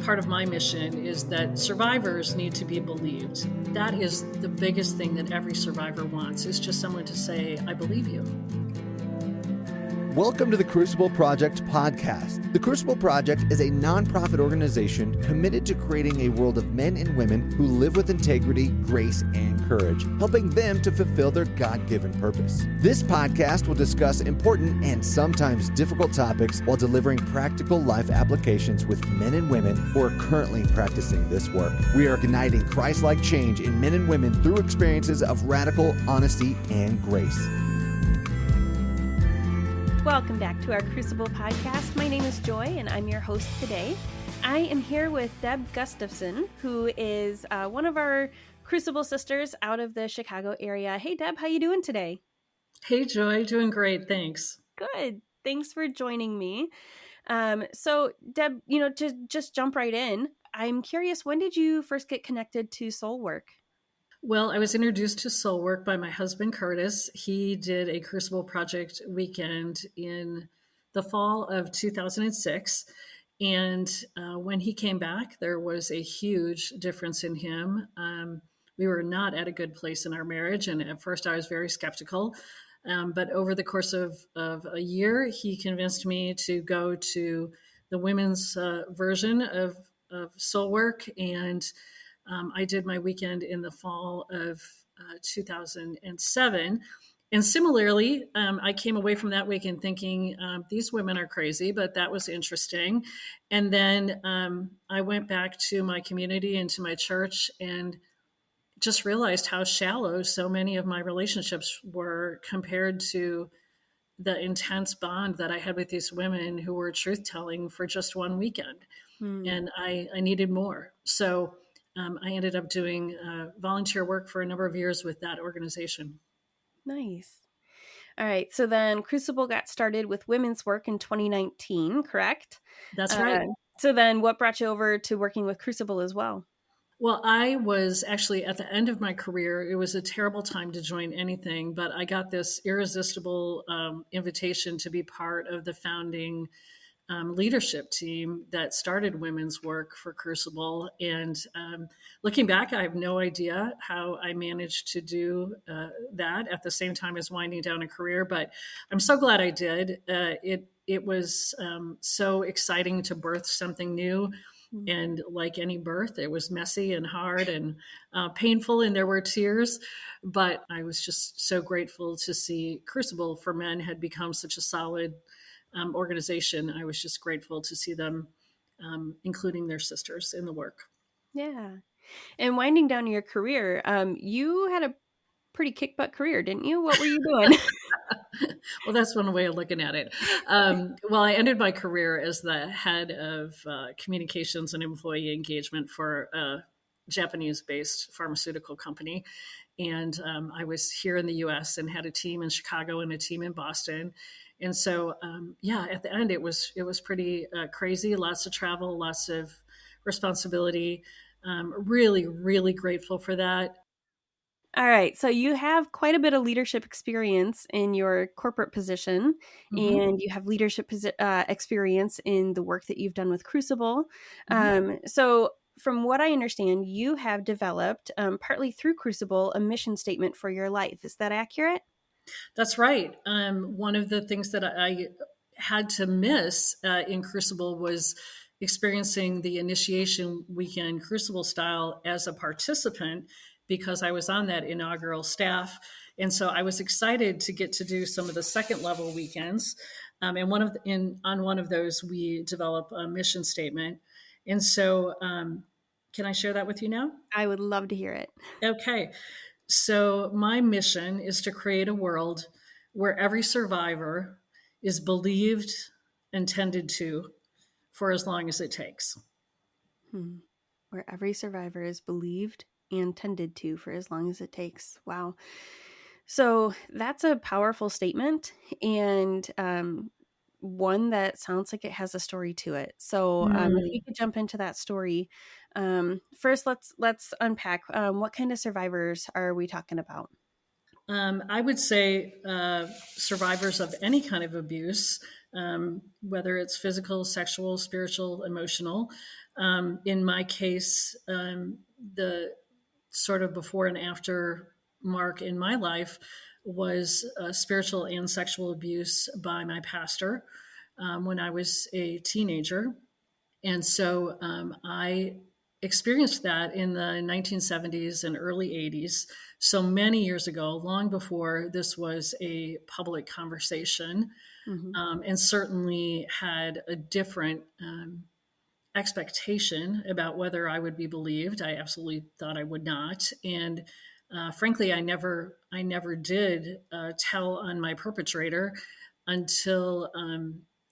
part of my mission is that survivors need to be believed. That is the biggest thing that every survivor wants, is just someone to say, I believe you. Welcome to the Crucible Project podcast. The Crucible Project is a nonprofit organization committed to creating a world of men and women who live with integrity, grace, and courage, helping them to fulfill their God-given purpose. This podcast will discuss important and sometimes difficult topics while delivering practical life applications with men and women who are currently practicing this work. We are igniting Christ-like change in men and women through experiences of radical honesty and grace. Welcome back to our Crucible podcast. My name is Joy, and I'm your host today. I am here with Deb Gustafson, who is one of our Crucible sisters out of the Chicago area. Hey, Deb, how you doing today? Hey, Joy, doing great, thanks. Good. Thanks for joining me. So, Deb, to just jump right in, I'm curious, when did you first get connected to soul work? Well, I was introduced to soul work by my husband, Curtis. He did a Crucible Project weekend in the fall of 2006. And when he came back, there was a huge difference in him. We were not at a good place in our marriage. And at first I was very skeptical. But over the course of a year, he convinced me to go to the women's version of soul work. And I did my weekend in the fall of 2007. And similarly, I came away from that weekend thinking, these women are crazy, but that was interesting. And then I went back to my community and to my church and just realized how shallow so many of my relationships were compared to the intense bond that I had with these women who were truth-telling for just one weekend. And I needed more. So I ended up doing volunteer work for a number of years with that organization. Nice. All right. So then Crucible got started with women's work in 2019, correct? That's right. So then what brought you over to working with Crucible as well? Well, I was actually at the end of my career. It was a terrible time to join anything, but I got this irresistible invitation to be part of the founding leadership team that started women's work for Crucible. And looking back, I have no idea how I managed to do that at the same time as winding down a career, but I'm so glad I did. It was so exciting to birth something new. And like any birth, it was messy and hard and painful, and there were tears. But I was just so grateful to see Crucible for Men had become such a solid organization. I was just grateful to see them including their sisters in the work. Yeah. And winding down your career, you had a pretty kick-butt career, didn't you? What were you doing? Well, that's one way of looking at it. Well, I ended my career as the head of communications and employee engagement for a Japanese-based pharmaceutical company. And I was here in the U.S. and had a team in Chicago and a team in Boston. And so, at the end, it was pretty crazy. Lots of travel, lots of responsibility. Really, really grateful for that. All right. So you have quite a bit of leadership experience in your corporate position, and you have leadership experience in the work that you've done with Crucible. So from what I understand, you have developed, partly through Crucible, a mission statement for your life. Is that accurate? That's right. One of the things that I had to miss in Crucible was experiencing the initiation weekend Crucible style as a participant, because I was on that inaugural staff. And so I was excited to get to do some of the second level weekends. And on one of those, we develop a mission statement. And so can I share that with you now? I would love to hear it. Okay. So my mission is to create a world where every survivor is believed and tended to for as long as it takes. Where every survivor is believed and tended to for as long as it takes. Wow. So that's a powerful statement, and one that sounds like it has a story to it. So if we could jump into that story, first let's unpack what kind of survivors are we talking about? I would say survivors of any kind of abuse, whether it's physical, sexual, spiritual, emotional. In my case, the sort of before and after mark in my life was spiritual and sexual abuse by my pastor when I was a teenager. And so I experienced that in the 1970s and early 80s. So many years ago, long before this was a public conversation, Hmm. and certainly had a different expectation about whether I would be believed. I absolutely thought I would not. And frankly, I never did tell on my perpetrator until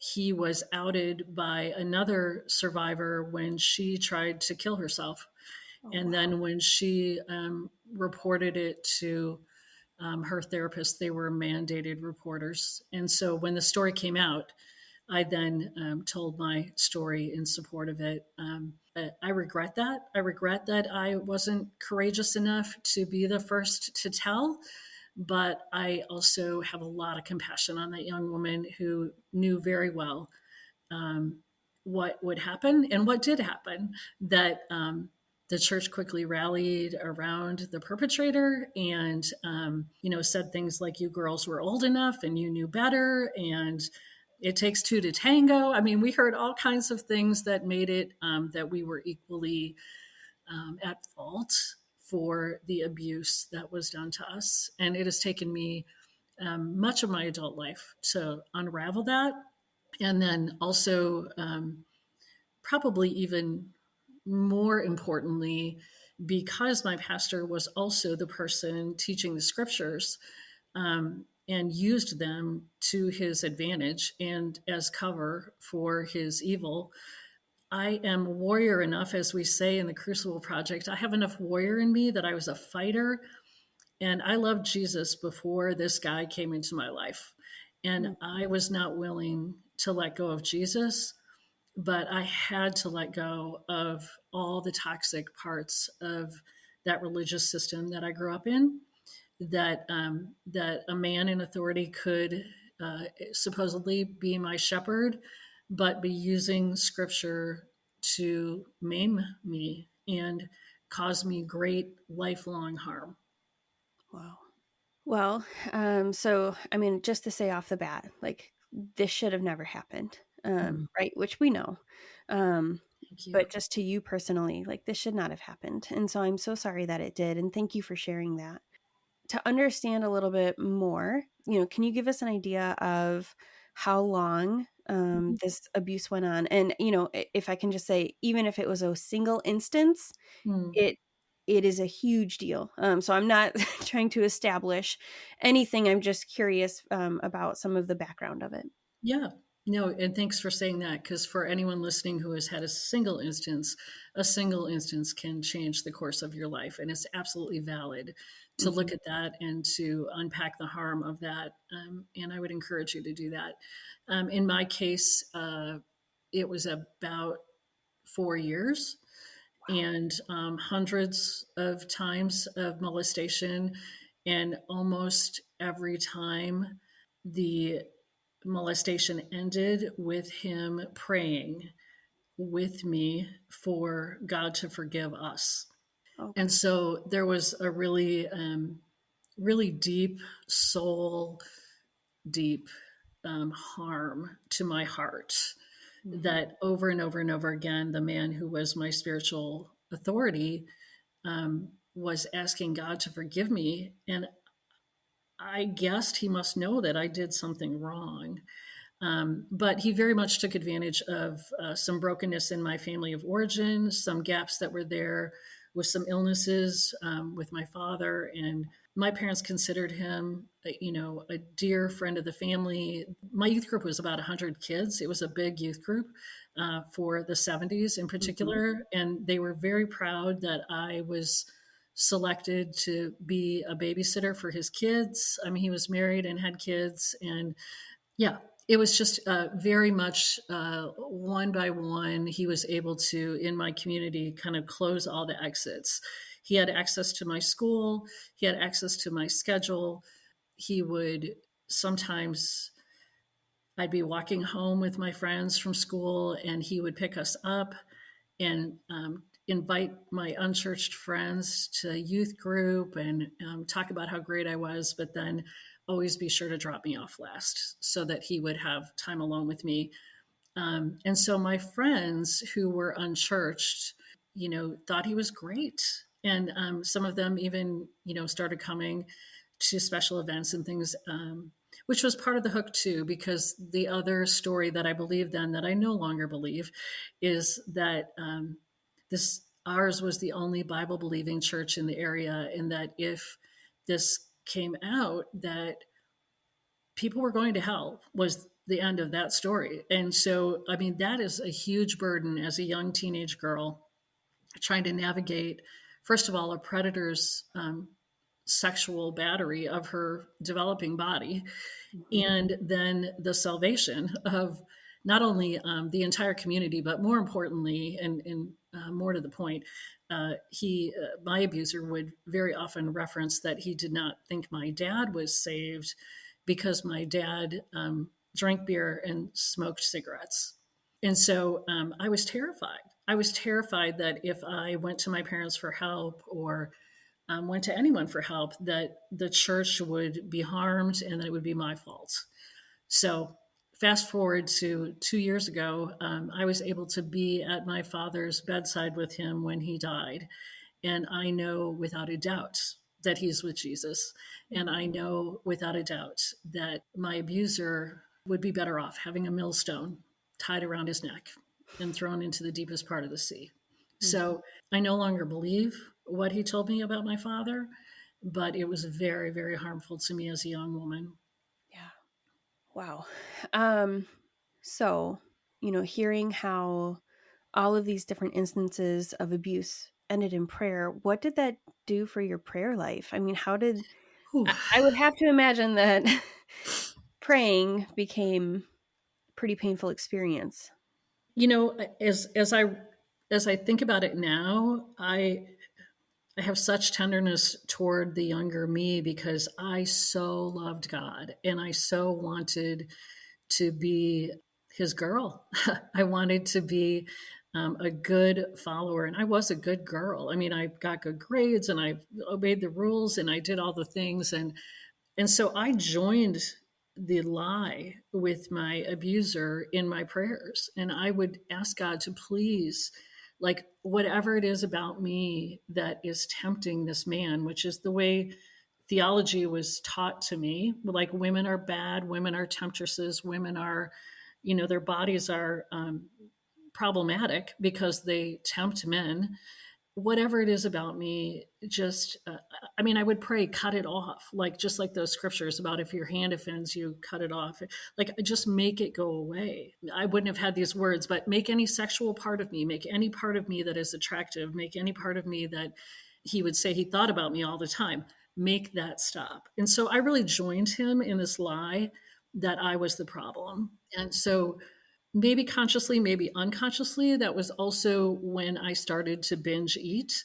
he was outed by another survivor when she tried to kill herself. Oh, And wow. then when she reported it to her therapist, they were mandated reporters. And so when the story came out, I then told my story in support of it. I regret that. I regret that I wasn't courageous enough to be the first to tell, but I also have a lot of compassion on that young woman who knew very well um, what would happen and what did happen. That the church quickly rallied around the perpetrator and said things like, you girls were old enough and you knew better, and it takes two to tango. I mean, we heard all kinds of things that made it that we were equally at fault for the abuse that was done to us. And it has taken me much of my adult life to unravel that. And then also, probably even more importantly, because my pastor was also the person teaching the scriptures and used them to his advantage and as cover for his evil. I am warrior enough, as we say in the Crucible Project. I have enough warrior in me that I was a fighter, and I loved Jesus before this guy came into my life. And Mm. I was not willing to let go of Jesus, but I had to let go of all the toxic parts of that religious system that I grew up in. That a man in authority could supposedly be my shepherd, but be using scripture to maim me and cause me great lifelong harm. Wow. Well, so I mean, just to say off the bat, like this should have never happened, Mm, right? Which we know. Um, thank you. but just to you personally, like this should not have happened. And so I'm so sorry that it did. And thank you for sharing that. To understand a little bit more, can you give us an idea of how long Mhm. this abuse went on? And, if I can just say, even if it was a single instance, Mm. it it is a huge deal. So I'm not trying to establish anything. I'm just curious about some of the background of it. Yeah. No, and thanks for saying that, because for anyone listening who has had a single instance can change the course of your life. And it's absolutely valid to Hmm. look at that and to unpack the harm of that. And I would encourage you to do that. In my case, it was about 4 years Wow. and hundreds of times of molestation. And almost every time the molestation ended with him praying with me for God to forgive us. And Okay. so there was a really, really deep soul, deep harm to my heart Hmm. that over and over and over again, the man who was my spiritual authority was asking God to forgive me. And I guessed he must know that I did something wrong. But he very much took advantage of some brokenness in my family of origin, some gaps that were there with some illnesses with my father. And my parents considered him, a dear friend of the family. My youth group was about 100 kids. It was a big youth group for the 70s in Hmm. particular. And they were very proud that I was selected to be a babysitter for his kids. I mean, he was married and had kids. And yeah. it was just very much one by one, he was able to, in my community, kind of close all the exits. He had access to my school, he had access to my schedule. He would sometimes, I'd be walking home with my friends from school, and he would pick us up and invite my unchurched friends to youth group and talk about how great I was, but then always be sure to drop me off last so that he would have time alone with me. And so my friends who were unchurched, thought he was great. And some of them even, started coming to special events and things, which was part of the hook too, because the other story that I believed then that I no longer believe is that ours was the only Bible believing church in the area, and that if this came out, that people were going to hell was the end of that story. And so, I mean, that is a huge burden as a young teenage girl trying to navigate, first of all, a predator's sexual battery of her developing body, and then the salvation of not only the entire community, but more importantly, and more to the point, my abuser would very often reference that he did not think my dad was saved because my dad drank beer and smoked cigarettes. And so I was terrified. I was terrified that if I went to my parents for help or went to anyone for help, that the church would be harmed and that it would be my fault. So fast forward to 2 years ago, I was able to be at my father's bedside with him when he died. And I know without a doubt that he's with Jesus. And I know without a doubt that my abuser would be better off having a millstone tied around his neck and thrown into the deepest part of the sea. So I no longer believe what he told me about my father, but it was very, very harmful to me as a young woman. Yeah. Wow. So, hearing how all of these different instances of abuse ended in prayer, what did that do for your prayer life? I mean, I would have to imagine that praying became a pretty painful experience. As I think about it now, I have such tenderness toward the younger me because I so loved God and I so wanted to be his girl. I wanted to be a good follower, and I was a good girl. I mean, I got good grades and I obeyed the rules and I did all the things, and so I joined the lie with my abuser in my prayers. And I would ask God to please, like, whatever it is about me that is tempting this man, which is the way theology was taught to me. Like, women are bad, women are temptresses, women are, their bodies are problematic because they tempt men. Whatever it is about me, just, I would pray, cut it off. Like, just like those scriptures about if your hand offends you, cut it off. Like, just make it go away. I wouldn't have had these words, but make any sexual part of me, make any part of me that is attractive, make any part of me that he would say he thought about me all the time, make that stop. And so I really joined him in this lie that I was the problem. And so maybe consciously, maybe unconsciously, that was also when I started to binge eat,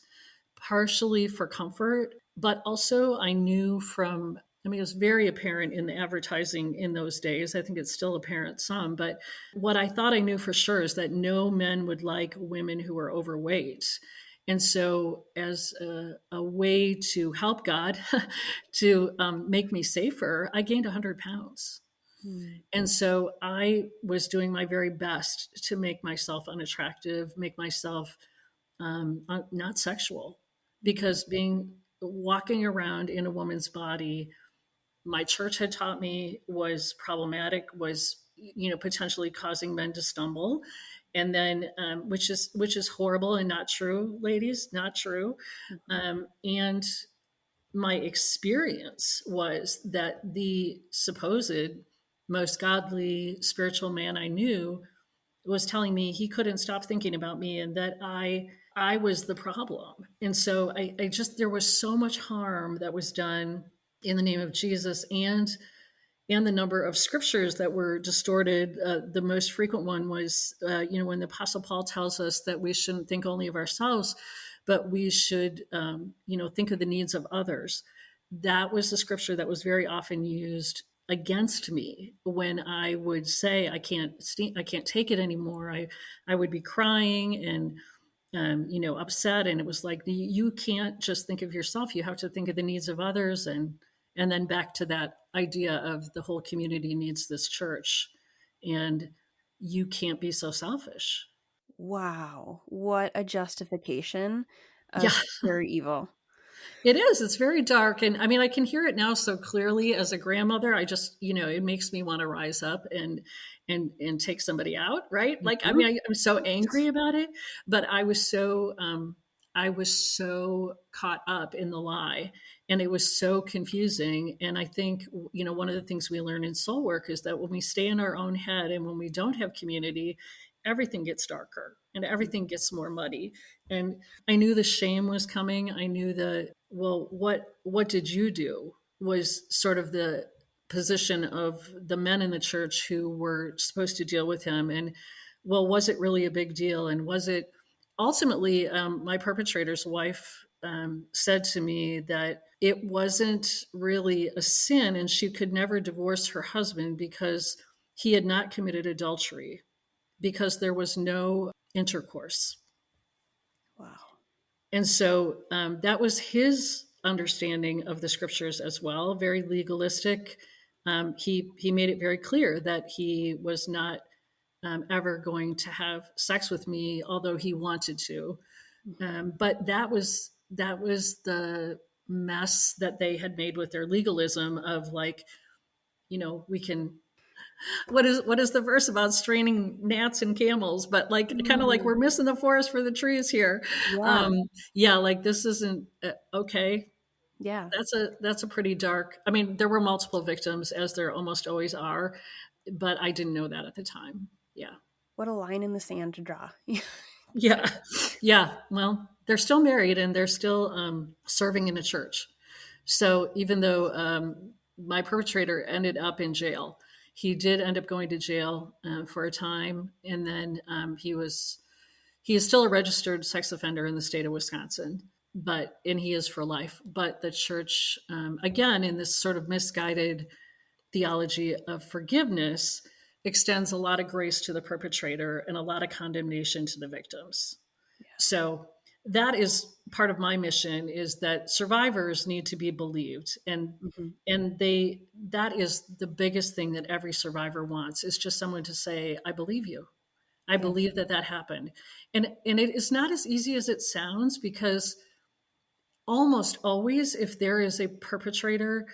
partially for comfort, but also I knew from, it was very apparent in the advertising in those days. I think it's still apparent some, but what I thought I knew for sure is that no men would like women who are overweight. And so, as a way to help God to make me safer, I gained 100 pounds. And so I was doing my very best to make myself unattractive, make myself not sexual, because walking around in a woman's body, my church had taught me was problematic, was potentially causing men to stumble, and then which is horrible and not true, ladies, not true. And my experience was that the supposed most godly spiritual man I knew was telling me he couldn't stop thinking about me and that I was the problem. And so there was so much harm that was done in the name of Jesus and and the number of scriptures that were distorted. The most frequent one was, when the Apostle Paul tells us that we shouldn't think only of ourselves, but we should, think of the needs of others. That was the scripture that was very often used against me when I would say, I can't take it anymore. I would be crying and upset. And it was like, you can't just think of yourself. You have to think of the needs of others. And then back to that idea of the whole community needs this church. And you can't be so selfish. Wow. What a justification Yeah, of pure evil. it is. It's very dark. And I mean, I can hear it now so clearly as a grandmother. I just, it makes me want to rise up and take somebody out, right? Like, I Mhm. mean, I'm so angry about it, but I was so caught up in the lie, and it was so confusing. And I think, one of the things we learn in soul work is that when we stay in our own head and when we don't have community, everything gets darker and everything gets more muddy. And I knew the shame was coming. I knew what did you do was sort of the position of the men in the church who were supposed to deal with him. And was it really a big deal? And was it ultimately, my perpetrator's wife said to me that it wasn't really a sin and she could never divorce her husband because he had not committed adultery, because there was no intercourse. Wow. And so that was his understanding of the scriptures as well, very legalistic. He made it very clear that he was not ever going to have sex with me, although he wanted to. But that was the mess that they had made with their legalism of like, we can, what is the verse about straining gnats and camels, but like kind of like Mm, we're missing the forest for the trees here. yeah. um yeah, like this isn't okay. Yeah. That's a pretty dark. I mean, there were multiple victims, as there almost always are, but I didn't know that at the time. Yeah. What a line in the sand to draw. Yeah. Yeah, well, they're still married and they're still serving in a church. So even though my perpetrator ended up in jail, he did end up going to jail for a time, and then he is still a registered sex offender in the state of Wisconsin, and he is for life. But the church, again, in this sort of misguided theology of forgiveness, extends a lot of grace to the perpetrator and a lot of condemnation to the victims. So that is part of my mission, is that survivors need to be believed, Mhm. that is the biggest thing that every survivor wants, is just someone to say, I believe you. I Yeah. believe that happened. And it is not as easy as it sounds, because almost always, if there is a perpetrator,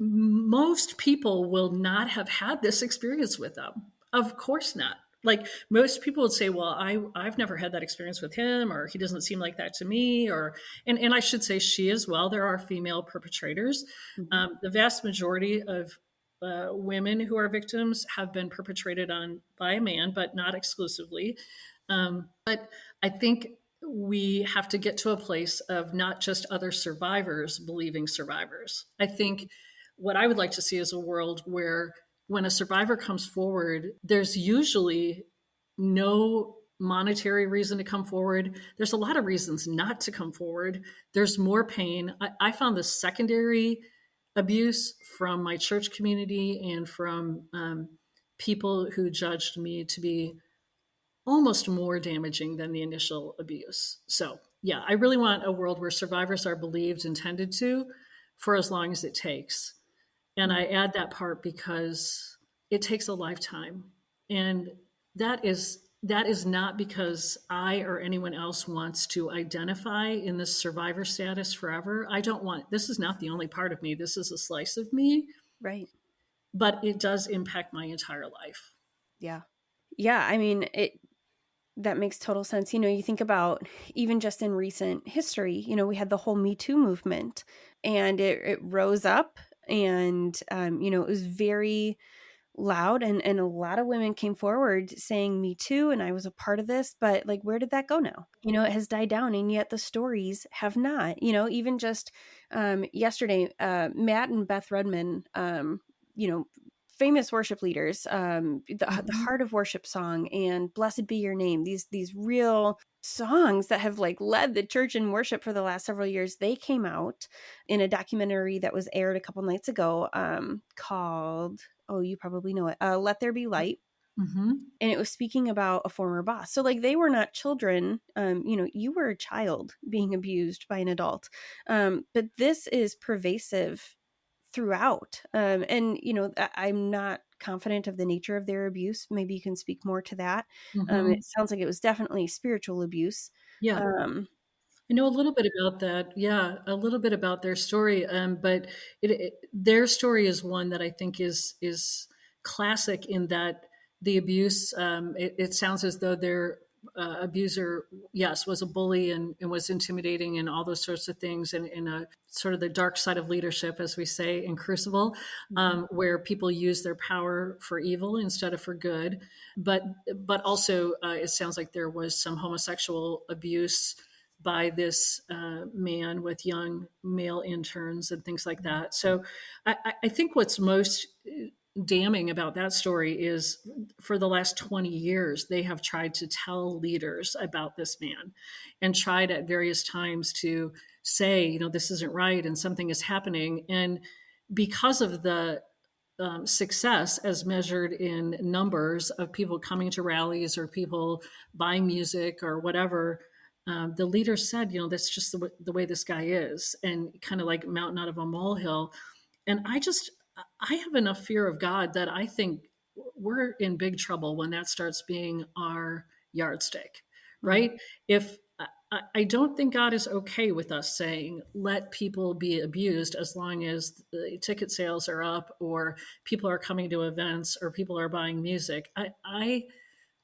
most people will not have had this experience with them. Of course not. Like, most people would say, well, I've never had that experience with him, or he doesn't seem like that to me, or and I should say she as well. There are female perpetrators. Mhm. The vast majority of women who are victims have been perpetrated on by a man, but not exclusively. But I think we have to get to a place of not just other survivors believing survivors. I think what I would like to see is a world where when a survivor comes forward, there's usually no monetary reason to come forward. There's a lot of reasons not to come forward. There's more pain. I found the secondary abuse from my church community and from people who judged me to be almost more damaging than the initial abuse. So, yeah, I really want a world where survivors are believed and tended to for as long as it takes. And Mm. I add that part because it takes a lifetime. And that is not because I or anyone else wants to identify in this survivor status forever. I don't want, this is not the only part of me. This is a slice of me, Right. but it does impact my entire life. Yeah. Yeah. I mean, that makes total sense. You think about even just in recent history, we had the whole Me Too movement, and it rose up, and, it was very loud, and a lot of women came forward saying Me Too, and I was a part of this, but like, where did that go now? It has died down, and yet the stories have not. Even just yesterday, Matt and Beth Rudman, famous worship leaders, the Heart of Worship song and Blessed Be Your Name, these real songs that have like led the church in worship for the last several years, they came out in a documentary that was aired a couple nights ago, called, oh, you probably know it, Let There Be Light. Mm-hmm. And it was speaking about a former boss. So like they were not children. You were a child being abused by an adult. But this is pervasive throughout. And, I'm not confident of the nature of their abuse. Maybe you can speak more to that. Mm-hmm. It sounds like it was definitely spiritual abuse. Yeah. Um, I know a little bit about that. Yeah, a little bit about their story. But their story is one that I think is classic in that the abuse. It sounds as though their abuser, yes, was a bully and was intimidating and all those sorts of things, and in a sort of the dark side of leadership, as we say in Crucible, where people use their power for evil instead of for good. But also, it sounds like there was some homosexual abuse by this man with young male interns and things like that. So I think what's most damning about that story is for the last 20 years, they have tried to tell leaders about this man and tried at various times to say, this isn't right and something is happening. And because of the success as measured in numbers of people coming to rallies or people buying music or whatever, the leader said, that's just the way this guy is, and kind of like mountain out of a molehill. And I have enough fear of God that I think we're in big trouble when that starts being our yardstick, right? If I don't think God is okay with us saying, let people be abused as long as the ticket sales are up or people are coming to events or people are buying music. I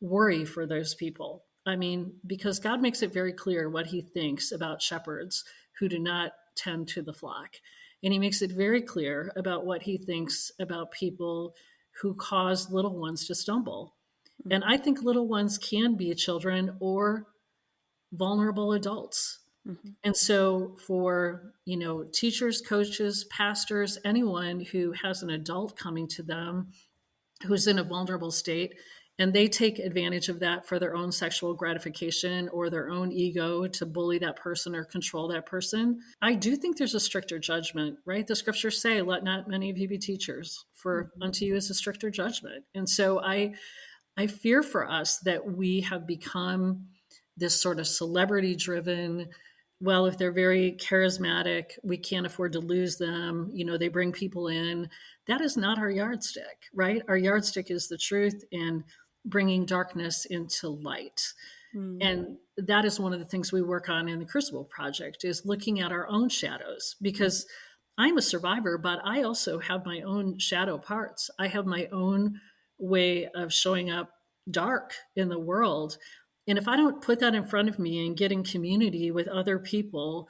worry for those people. I mean, because God makes it very clear what he thinks about shepherds who do not tend to the flock. And he makes it very clear about what he thinks about people who cause little ones to stumble. And I think little ones can be children or vulnerable adults. And so for, teachers, coaches, pastors, anyone who has an adult coming to them who's in a vulnerable state, and they take advantage of that for their own sexual gratification or their own ego to bully that person or control that person, I do think there's a stricter judgment, right? The scriptures say, let not many of you be teachers, for unto you is a stricter judgment. And so I fear for us that we have become this sort of celebrity driven, well, if they're very charismatic, we can't afford to lose them. They bring people in. That is not our yardstick, right? Our yardstick is the truth and bringing darkness into light. And that is one of the things we work on in the Crucible Project, is looking at our own shadows, because I'm a survivor, but I also have my own shadow parts. I have my own way of showing up dark in the world. And if I don't put that in front of me and get in community with other people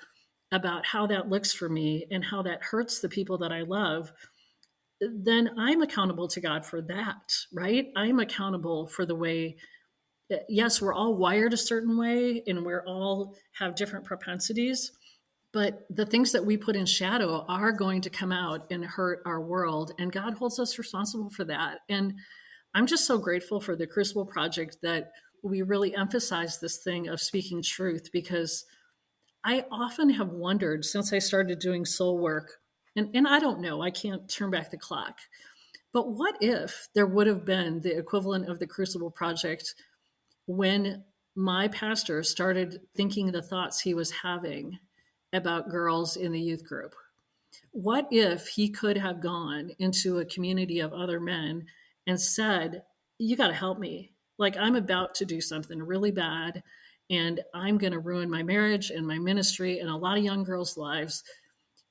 about how that looks for me and how that hurts the people that I love, then I'm accountable to God for that, right? I'm accountable for the way, yes, we're all wired a certain way and we're all have different propensities, but the things that we put in shadow are going to come out and hurt our world. And God holds us responsible for that. And I'm just so grateful for the Crucible Project that we really emphasize this thing of speaking truth, because I often have wondered since I started doing soul work, and I don't know, I can't turn back the clock, but what if there would have been the equivalent of the Crucible Project when my pastor started thinking the thoughts he was having about girls in the youth group? What if he could have gone into a community of other men and said, you got to help me. Like, I'm about to do something really bad, and I'm going to ruin my marriage and my ministry and a lot of young girls' lives.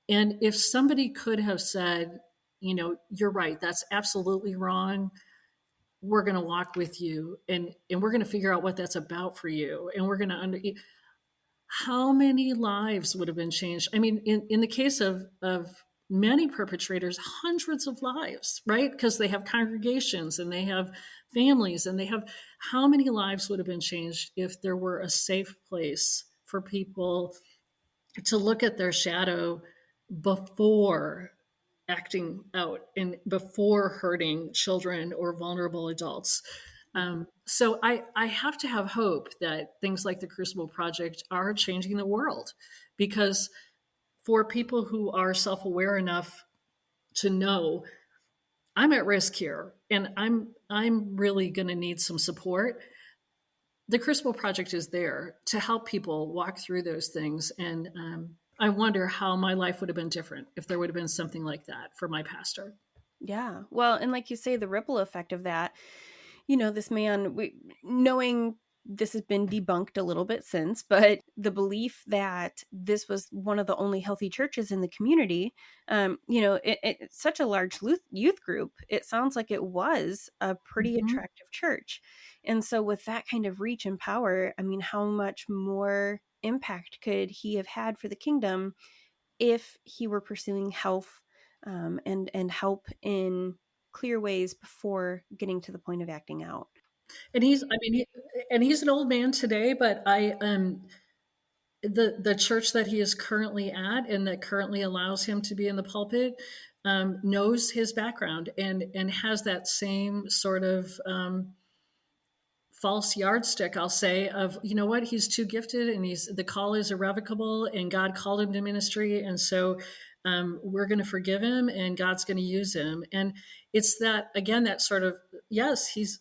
And if somebody could have said, you're right, that's absolutely wrong. We're going to walk with you, and we're going to figure out what that's about for you. And we're going to how many lives would have been changed? I mean, in the case of many perpetrators, hundreds of lives, right? Because they have congregations and they have families and they have, how many lives would have been changed if there were a safe place for people to look at their shadow before acting out and before hurting children or vulnerable adults. So I have to have hope that things like the Crucible Project are changing the world, because for people who are self-aware enough to know I'm at risk here and I'm really going to need some support, the Crucible Project is there to help people walk through those things. And I wonder how my life would have been different if there would have been something like that for my pastor. Yeah. Well, and like you say, the ripple effect of that, this man, knowing this has been debunked a little bit since, but the belief that this was one of the only healthy churches in the community, it's such a large youth group. It sounds like it was a pretty Mm-hmm. attractive church. And so with that kind of reach and power, I mean, how much more impact could he have had for the kingdom if he were pursuing health and help in clear ways before getting to the point of acting out? And he's an old man today, but the church that he is currently at and that currently allows him to be in the pulpit knows his background and has that same sort of false yardstick, I'll say, of, you know what, he's too gifted and the call is irrevocable and God called him to ministry. And so we're going to forgive him and God's going to use him. And it's that, again, that sort of, yes, he's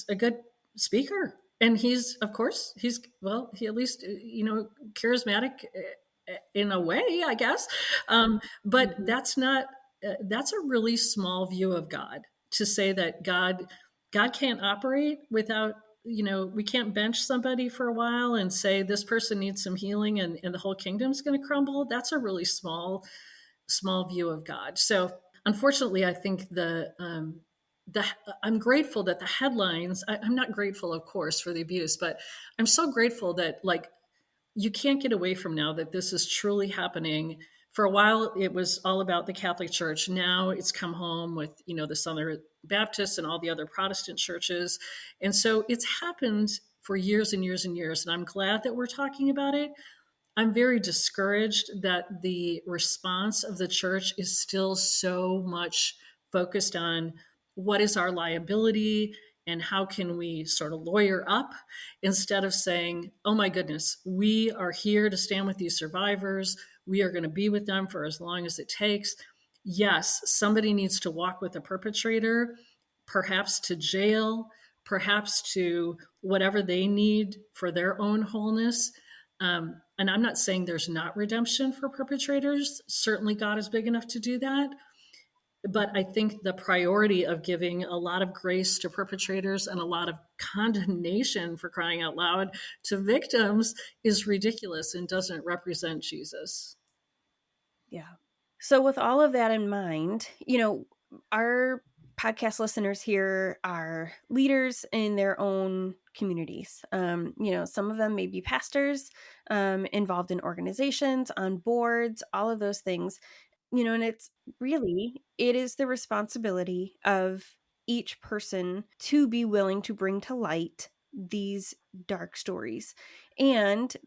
a good speaker. And he's, of course, he at least, charismatic in a way, I guess. But Mhm. that's a really small view of God, to say that God can't operate without, we can't bench somebody for a while and say this person needs some healing and the whole kingdom's going to crumble. That's a really small view of God. So unfortunately, I think I'm grateful that the headlines, I'm not grateful, of course, for the abuse, but I'm so grateful that, like, you can't get away from now that this is truly happening. For a while, it was all about the Catholic Church. Now it's come home with, the Southern Baptists and all the other Protestant churches. And so it's happened for years and years and years. And I'm glad that we're talking about it. I'm very discouraged that the response of the church is still so much focused on what is our liability and how can we sort of lawyer up, instead of saying, oh my goodness, we are here to stand with these survivors. We are going to be with them for as long as it takes. Yes, somebody needs to walk with the perpetrator, perhaps to jail, perhaps to whatever they need for their own wholeness. And I'm not saying there's not redemption for perpetrators. Certainly, God is big enough to do that. But I think the priority of giving a lot of grace to perpetrators and a lot of condemnation, for crying out loud, to victims is ridiculous and doesn't represent Jesus. Yeah. So, with all of that in mind, our podcast listeners here are leaders in their own communities. Some of them may be pastors, involved in organizations, on boards, all of those things. And it is the responsibility of each person to be willing to bring to light these dark stories and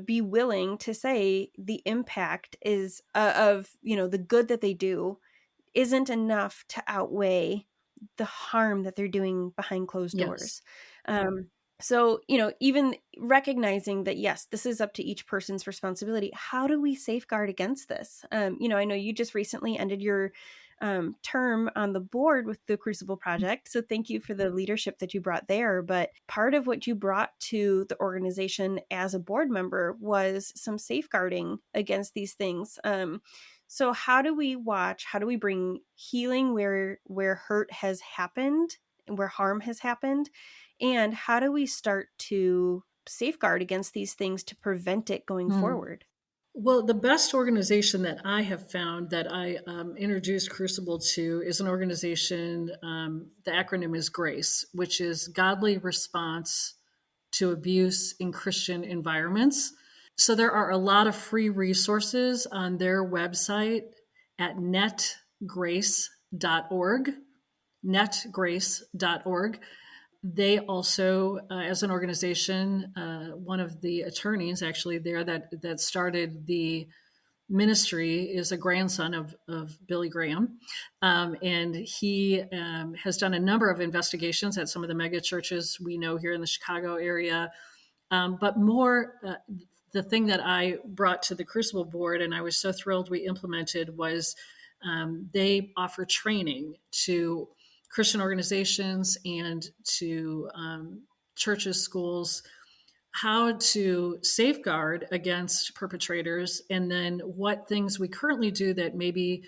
be willing to say the impact is of the good that they do isn't enough to outweigh the harm that they're doing behind closed Yes. doors. So, even recognizing that, yes, this is up to each person's responsibility. How do we safeguard against this? I know you just recently ended your term on the board with the Crucible Project. So thank you for the leadership that you brought there. But part of what you brought to the organization as a board member was some safeguarding against these things. So how do we bring healing where hurt has happened, where harm has happened? And how do we start to safeguard against these things to prevent it going Hmm. forward? Well, the best organization that I have found that I introduced Crucible to is an organization, the acronym is GRACE, which is Godly Response to Abuse in Christian Environments. So there are a lot of free resources on their website at netgrace.org, netgrace.org. They also, as an organization, one of the attorneys actually there that started ministry is a grandson of Billy Graham. And he has done a number of investigations at some of the mega churches we know here in the Chicago area. But more, the thing that I brought to the Crucible board, and I was so thrilled we implemented, was they offer training to Christian organizations and to churches, schools, how to safeguard against perpetrators, and then what things we currently do that maybe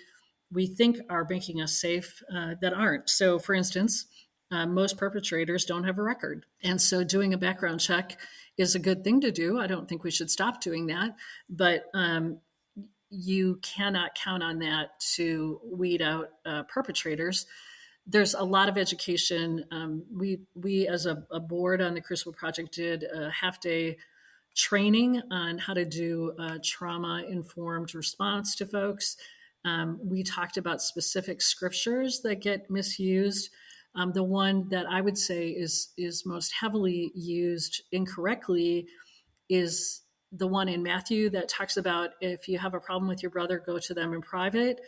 we think are making us safe that aren't. So, for instance, most perpetrators don't have a record. And so doing a background check is a good thing to do. I don't think we should stop doing that. But you cannot count on that to weed out perpetrators. There's a lot of education. We as a board on the Crucible Project did a half-day training on how to do a trauma-informed response to folks. We talked about specific scriptures that get misused. The one that I would say is most heavily used incorrectly is the one in Matthew that talks about if you have a problem with your brother, go to them in private.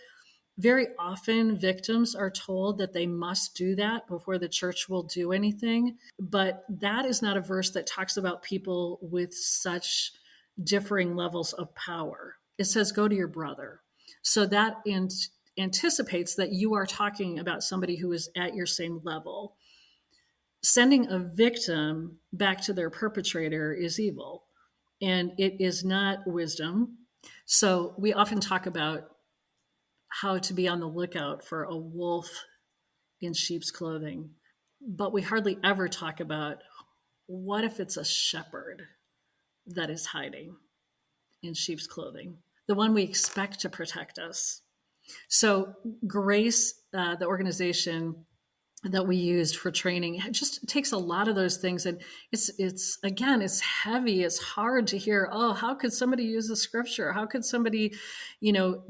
Very often victims are told that they must do that before the church will do anything. But that is not a verse that talks about people with such differing levels of power. It says, go to your brother. So that anticipates that you are talking about somebody who is at your same level. Sending a victim back to their perpetrator is evil, and it is not wisdom. So we often talk about how to be on the lookout for a wolf in sheep's clothing, but we hardly ever talk about what if it's a shepherd that is hiding in sheep's clothing, the one we expect to protect us. So Grace, the organization that we used for training, it just takes a lot of those things, and it's again, it's heavy. It's hard to hear, oh, how could somebody use the scripture? How could somebody,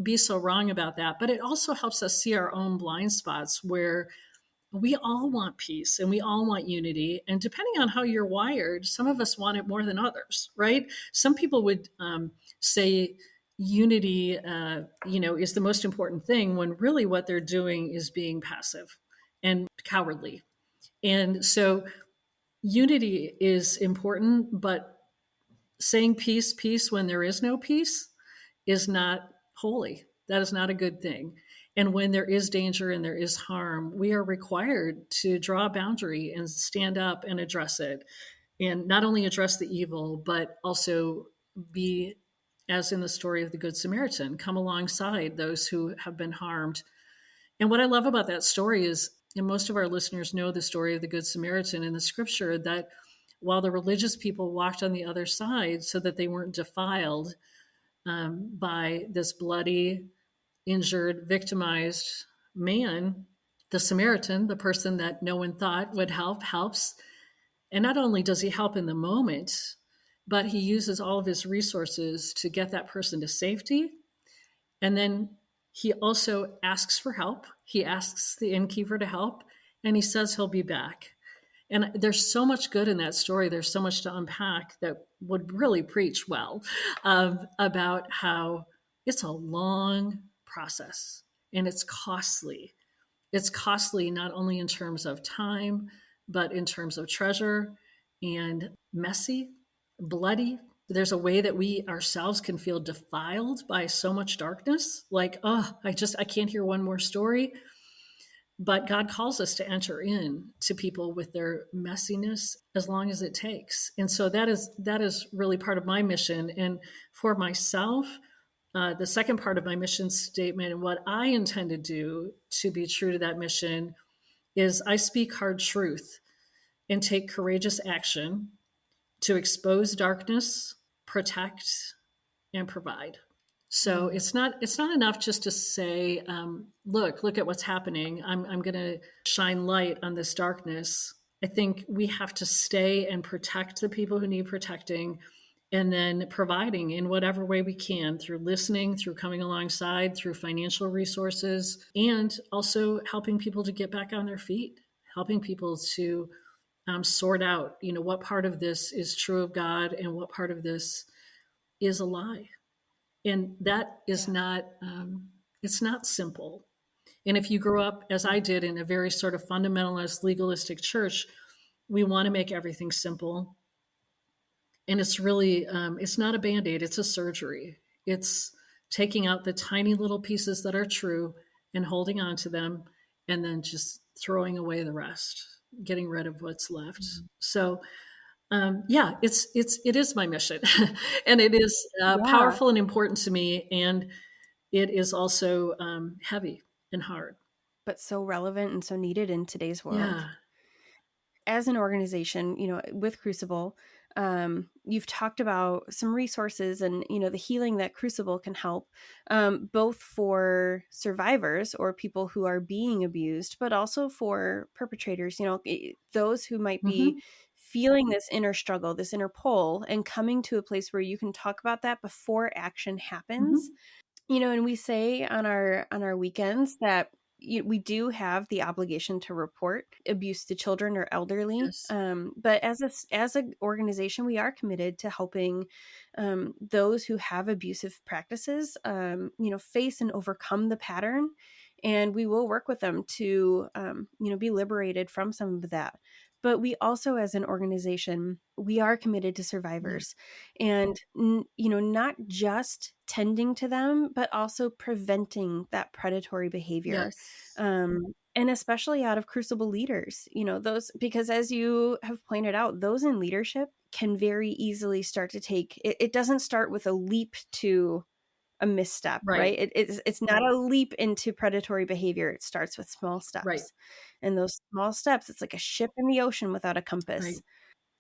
be so wrong about that? But it also helps us see our own blind spots where we all want peace and we all want unity. And depending on how you're wired, some of us want it more than others, right? Some people would say unity, is the most important thing, when really what they're doing is being passive and cowardly. And so unity is important, but saying peace, peace when there is no peace is not holy. That is not a good thing. And when there is danger and there is harm, we are required to draw a boundary and stand up and address it. And not only address the evil, but also be, as in the story of the Good Samaritan, come alongside those who have been harmed. And what I love about that story is, and most of our listeners know the story of the Good Samaritan in the scripture, that while the religious people walked on the other side so that they weren't defiled by this bloody, injured, victimized man, the Samaritan, the person that no one thought would help, helps. And not only does he help in the moment, but he uses all of his resources to get that person to safety. And then he also asks for help. He asks the innkeeper to help, and he says he'll be back. And there's so much good in that story. There's so much to unpack that would really preach well about how it's a long process and it's costly. It's costly not only in terms of time, but in terms of treasure, and messy, bloody. There's a way that we ourselves can feel defiled by so much darkness. Like, oh, I can't hear one more story. But God calls us to enter in to people with their messiness as long as it takes. And so that is really part of my mission. And for myself, the second part of my mission statement and what I intend to do to be true to that mission is I speak hard truth and take courageous action to expose darkness, protect, and provide. So it's not enough just to say, look at what's happening. I'm going to shine light on this darkness. I think we have to stay and protect the people who need protecting, and then providing in whatever way we can, through listening, through coming alongside, through financial resources, and also helping people to get back on their feet, helping people to sort out, what part of this is true of God and what part of this is a lie. And that is not, it's not simple. And if you grow up, as I did, in a very sort of fundamentalist, legalistic church, we want to make everything simple. And it's really, it's not a Band-Aid, it's a surgery. It's taking out the tiny little pieces that are true and holding on to them, and then just throwing away the rest, getting rid of what's left. So yeah, it is my mission, and it is Yeah, powerful and important to me, and it is also heavy and hard. but so relevant and so needed in today's world. Yeah. As an organization, with Crucible, you've talked about some resources and, the healing that Crucible can help, both for survivors or people who are being abused, but also for perpetrators, those who might be Hmm. feeling this inner struggle, this inner pull, and coming to a place where you can talk about that before action happens. Hmm. And we say on our weekends that we do have the obligation to report abuse to children or elderly, Yes. but as an organization, we are committed to helping those who have abusive practices, face and overcome the pattern, and we will work with them to be liberated from some of that. But we also, as an organization, we are committed to Yeah. survivors, and not just tending to them, but also preventing that predatory behavior, Yes. and especially out of Crucible leaders, those, because as you have pointed out, those in leadership can very easily start to take it. It doesn't start with a leap to a misstep, Right. right? It's not a leap into predatory behavior. It starts with small Right. steps, and those small steps, it's like a ship in the ocean without a Right. compass.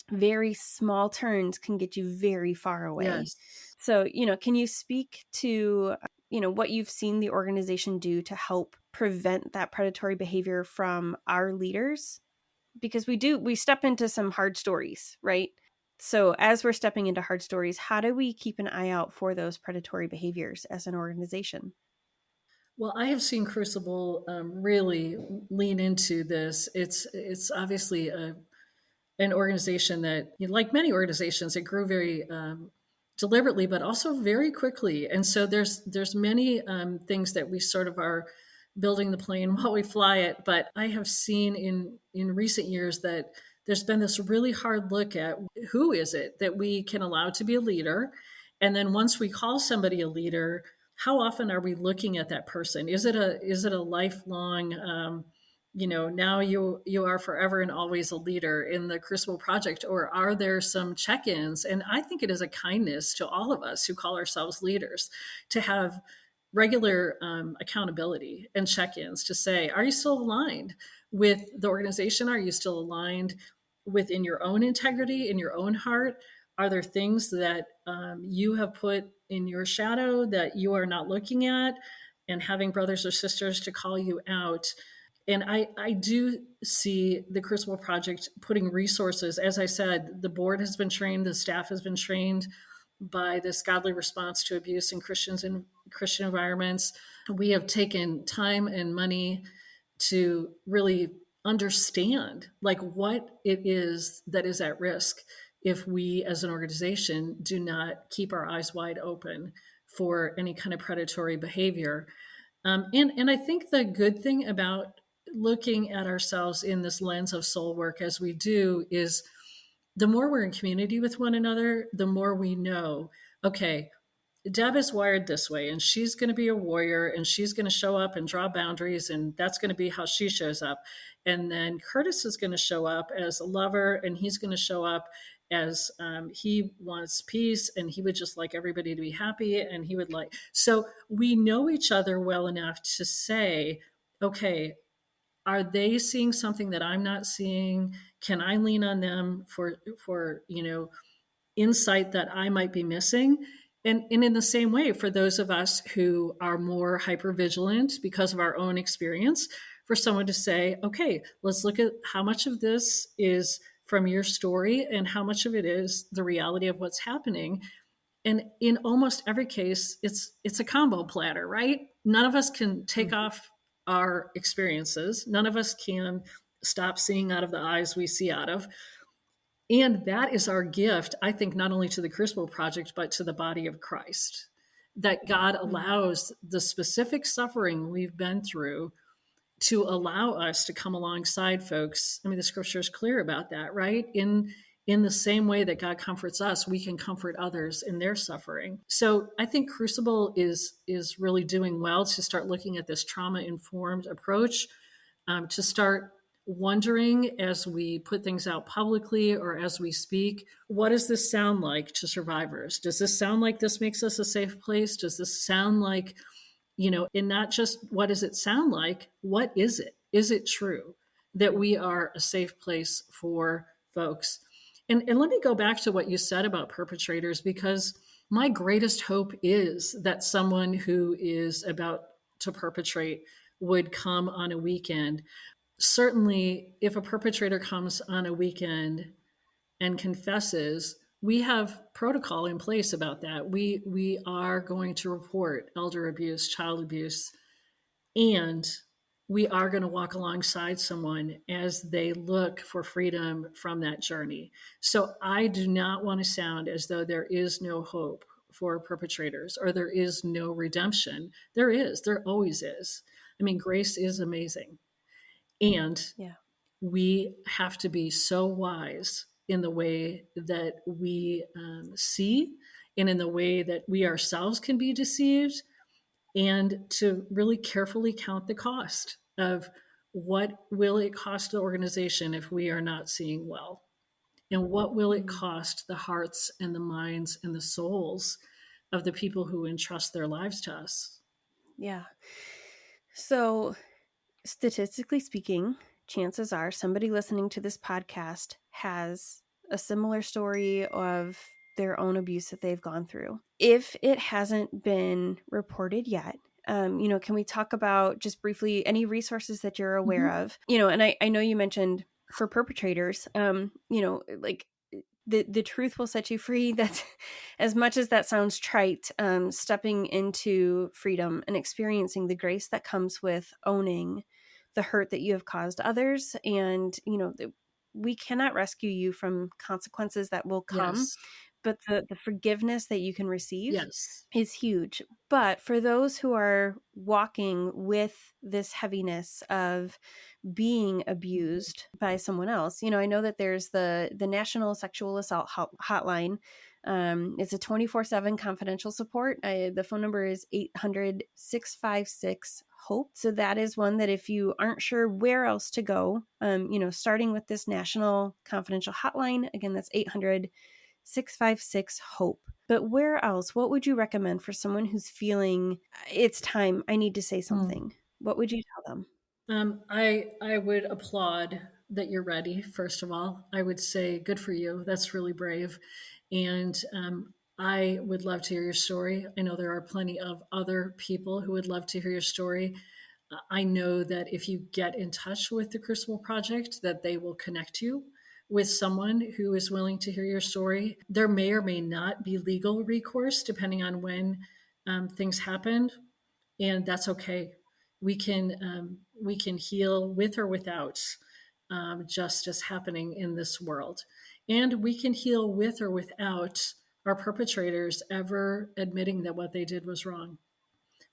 Very small turns can get you very far away. Yes. So, can you speak to, what you've seen the organization do to help prevent that predatory behavior from our leaders? Because we step into some hard stories, right? So, as we're stepping into hard stories, how do we keep an eye out for those predatory behaviors as an organization? Well, I have seen Crucible really lean into this. It's obviously an organization that, like many organizations, it grew very deliberately, but also very quickly. And so there's many things that we sort of are building the plane while we fly it. But I have seen in recent years that there's been this really hard look at who is it that we can allow to be a leader, and then once we call somebody a leader, how often are we looking at that person? Is it a lifelong now you are forever and always a leader in the Crucible Project, or are there some check-ins? And I think it is a kindness to all of us who call ourselves leaders to have regular accountability and check-ins to say, are you still aligned with the organization? Are you still aligned within your own integrity, in your own heart? Are there things that you have put in your shadow that you are not looking at, and having brothers or sisters to call you out? And I do see the Crucible Project putting resources. As I said, the board has been trained, the staff has been trained by this godly response to abuse in Christian environments. We have taken time and money to really understand like what it is that is at risk if we as an organization do not keep our eyes wide open for any kind of predatory behavior. And I think the good thing about looking at ourselves in this lens of soul work as we do is the more we're in community with one another, the more we know, okay, Deb is wired this way, and she's going to be a warrior, and she's going to show up and draw boundaries, and that's going to be how she shows up. And then Curtis is going to show up as a lover, and he's going to show up as he wants peace, and he would just like everybody to be happy, and he would like. So we know each other well enough to say, okay, are they seeing something that I'm not seeing? Can I lean on them for insight that I might be missing? And in the same way, for those of us who are more hypervigilant because of our own experience, for someone to say, okay, let's look at how much of this is from your story and how much of it is the reality of what's happening. And in almost every case, it's a combo platter, right? None of us can take Mhm. off our experiences. None of us can stop seeing out of the eyes we see out of. And that is our gift, I think, not only to the Crucible Project, but to the body of Christ. that God Mm. allows the specific suffering we've been through to allow us to come alongside folks. I mean, the scripture is clear about that, right? In the same way that God comforts us, we can comfort others in their suffering. So I think Crucible is really doing well to start looking at this trauma informed approach, to start wondering as we put things out publicly or as we speak, what does this sound like to survivors? Does this sound like this makes us a safe place? Does this sound like, and not just what does it sound like? What is it? Is it true that we are a safe place for folks? And let me go back to what you said about perpetrators, because my greatest hope is that someone who is about to perpetrate would come on a weekend. Certainly, if a perpetrator comes on a weekend and confesses, we have protocol in place about that. We are going to report elder abuse, child abuse, and we are going to walk alongside someone as they look for freedom from that journey. So I do not want to sound as though there is no hope for perpetrators or there is no redemption. There is, there always is. I mean, grace is amazing. And Yeah. we have to be so wise in the way that we see and in the way that we ourselves can be deceived, and to really carefully count the cost of what will it cost the organization if we are not seeing well, and what will it Mm. cost the hearts and the minds and the souls of the people who entrust their lives to us. Yeah. So, statistically speaking, chances are somebody listening to this podcast has a similar story of their own abuse that they've gone through. If it hasn't been reported yet, can we talk about just briefly any resources that you're aware Mhm. of? And I know you mentioned for perpetrators, like the truth will set you free. That's as much as that sounds trite, stepping into freedom and experiencing the grace that comes with owning the hurt that you have caused others. And, we cannot rescue you from consequences that will come, Yes. but the forgiveness that you can receive Yes. is huge. But for those who are walking with this heaviness of being Mhm. abused by someone else, I know that there's the National Sexual Assault Hotline. It's a 24/7 confidential support. The phone number is 800-656-HOPE. So that is one that if you aren't sure where else to go, starting with this national confidential hotline, again, that's 800-656-HOPE. But where else? What would you recommend for someone who's feeling it's time, I need to say Mm. something? What would you tell them? I would applaud that you're ready. First of all, I would say good for you. That's really brave, and I would love to hear your story. I know there are plenty of other people who would love to hear your story. I know that if you get in touch with the Crucible Project, that they will connect you with someone who is willing to hear your story. There may or may not be legal recourse depending on when things happened, and that's okay. We can heal with or without justice happening in this world, and we can heal with or without our perpetrators ever admitting that what they did was wrong.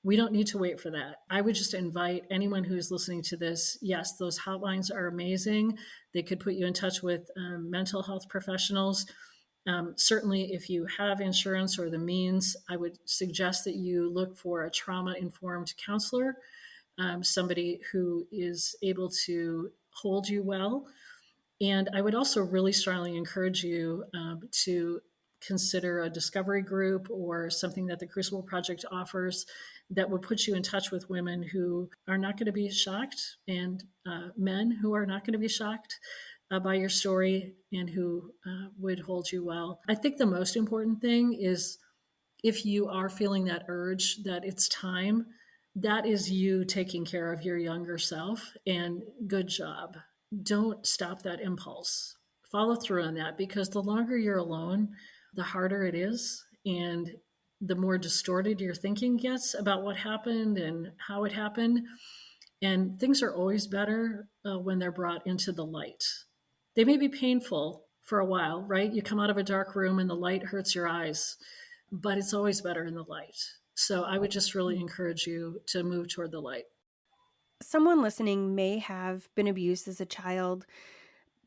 We don't need to wait for that. I would just invite anyone who's listening to this. Yes, those hotlines are amazing. They could put you in touch with mental health professionals. Certainly, if you have insurance or the means, I would suggest that you look for a trauma informed counselor, somebody who is able to hold you well. And I would also really strongly encourage you to consider a discovery group or something that the Crucible Project offers that would put you in touch with women who are not going to be shocked, and men who are not going to be shocked by your story, and who would hold you well. I think the most important thing is, if you are feeling that urge that it's time, that is you taking care of your younger self, and good job. Don't stop that impulse. Follow through on that, because the longer you're alone, the harder it is. And the more distorted your thinking gets about what happened and how it happened. And things are always better when they're brought into the light. They may be painful for a while, right? You come out of a dark room and the light hurts your eyes, but it's always better in the light. So I would just really encourage you to move toward the light. Someone listening may have been abused as a child,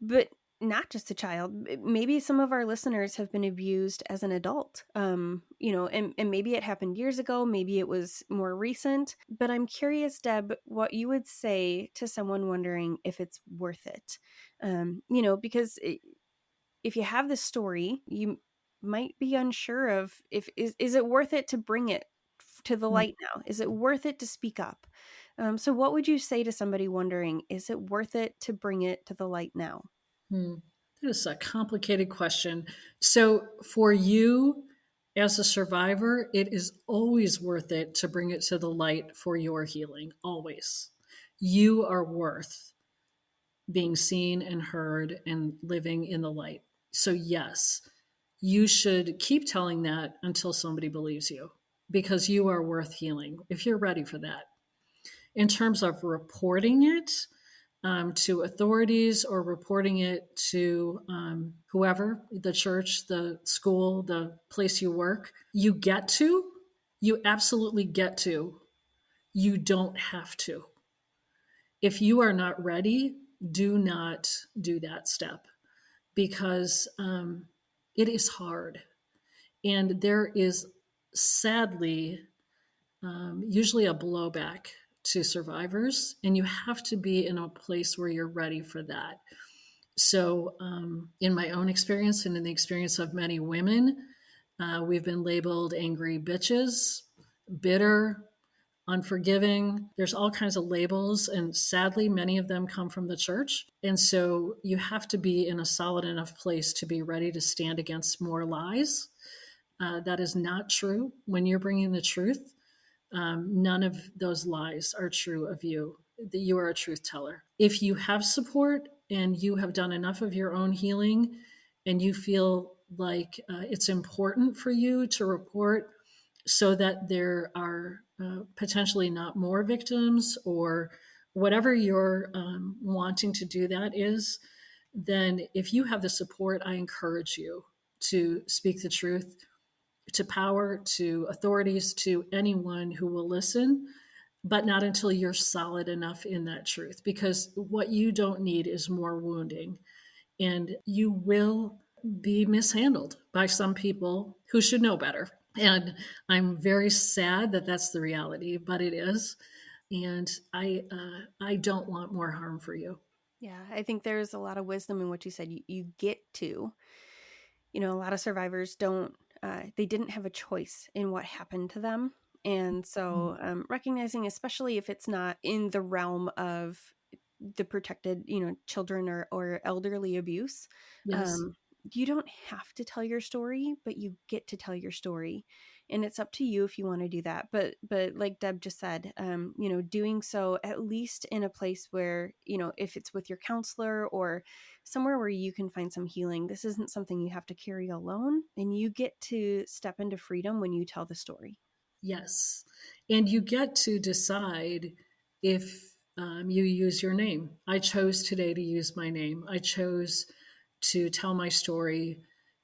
but not just a child. Maybe some of our listeners have been abused as an adult. And maybe it happened years ago, maybe it was more recent. But I'm curious, Deb, what you would say to someone wondering if it's worth it. Because if you have this story, you might be unsure of if is it worth it to bring it to the light now? Is it worth it to speak up? So what would you say to somebody wondering, is it worth it to bring it to the light now? Hmm. That is a complicated question. So, for you as a survivor, it is always worth it to bring it to the light for your healing. Always. You are worth being seen and heard and living in the light. So, yes, you should keep telling that until somebody believes you because you are worth healing if you're ready for that. In terms of reporting it, to authorities or reporting it to whoever, the church, the school, the place you work, you absolutely get to. You don't have to. If you are not ready, do not do that step because it is hard. And there is sadly usually a blowback to survivors, and you have to be in a place where you're ready for that. So, in my own experience and in the experience of many women, we've been labeled angry bitches, bitter, unforgiving. There's all kinds of labels, and sadly, many of them come from the church. And so, you have to be in a solid enough place to be ready to stand against more lies. That is not true when you're bringing the truth. None of those lies are true of you. That you are a truth teller. If you have support and you have done enough of your own healing and you feel like it's important for you to report so that there are potentially not more victims or whatever you're wanting to do that is, then if you have the support, I encourage you to speak the truth to power, to authorities, to anyone who will listen, but not until you're solid enough in that truth. Because what you don't need is more wounding. And you will be mishandled by some people who should know better. And I'm very sad that that's the reality, but it is. And I don't want more harm for you. Yeah, I think there's a lot of wisdom in what you said. You get to, a lot of survivors don't, they didn't have a choice in what happened to them. And so recognizing, especially if it's not in the realm of the protected, children or elderly abuse, Yes. you don't have to tell your story, but you get to tell your story, and it's up to you if you want to do that. But like Deb just said, doing so at least in a place where, if it's with your counselor or somewhere where you can find some healing, this isn't something you have to carry alone, and you get to step into freedom when you tell the story. Yes. And you get to decide if you use your name. I chose today to use my name. I chose to tell my story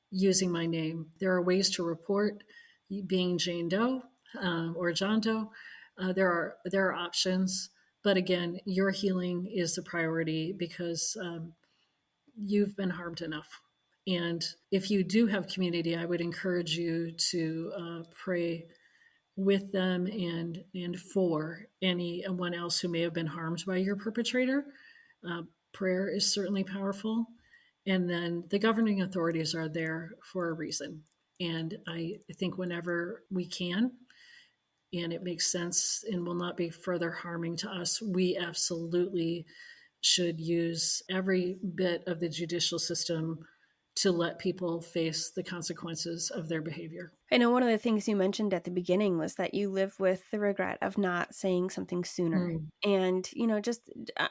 using my name. There are ways to report being Jane Doe or John Doe. There are options, but again, your healing is the priority because you've been harmed enough. And if you do have community, I would encourage you to pray with them and for anyone else who may have been harmed by your perpetrator. Prayer is certainly powerful. And then the governing authorities are there for a reason. And I think whenever we can, and it makes sense and will not be further harming to us, we absolutely should use every bit of the judicial system to let people face the consequences of their behavior. I know one of the things you mentioned at the beginning was that you live with the regret of not saying something sooner. Mm, And, just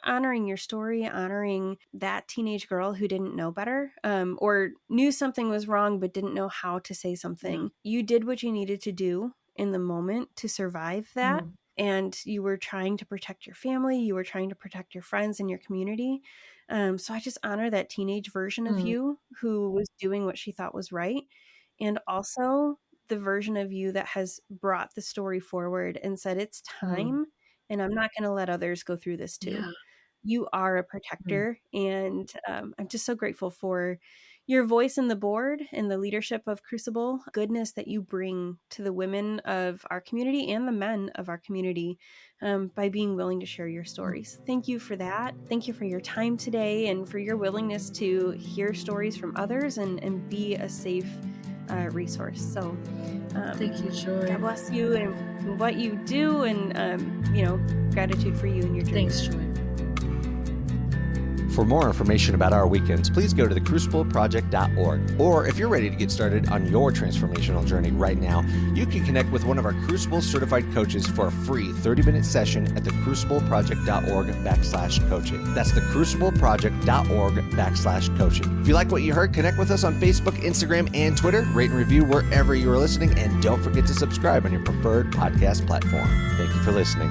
honoring your story, honoring that teenage girl who didn't know better, or knew something was wrong but didn't know how to say yeah. something. You did what you needed to do in the moment to survive that. Mm, And you were trying to protect your family, you were trying to protect your friends and your community. So I just honor that teenage version of mm, you who was doing what she thought was right. And also the version of you that has brought the story forward and said, it's time, and I'm not going to let others go through this too. Yeah. You are a protector, and I'm just so grateful for your voice in the board and the leadership of Crucible, goodness that you bring to the women of our community and the men of our community by being willing to share your stories. Thank you for that. Thank you for your time today and for your willingness to hear stories from others and be a safe resource. So thank you, Joy. God bless you and what you do, and gratitude for you and your journey. Thanks, Joy. For more information about our weekends, please go to thecrucibleproject.org. Or if you're ready to get started on your transformational journey right now, you can connect with one of our Crucible certified coaches for a free 30-minute session at thecrucibleproject.org/coaching. That's thecrucibleproject.org/coaching. If you like what you heard, connect with us on Facebook, Instagram, and Twitter. Rate and review wherever you are listening, and don't forget to subscribe on your preferred podcast platform. Thank you for listening.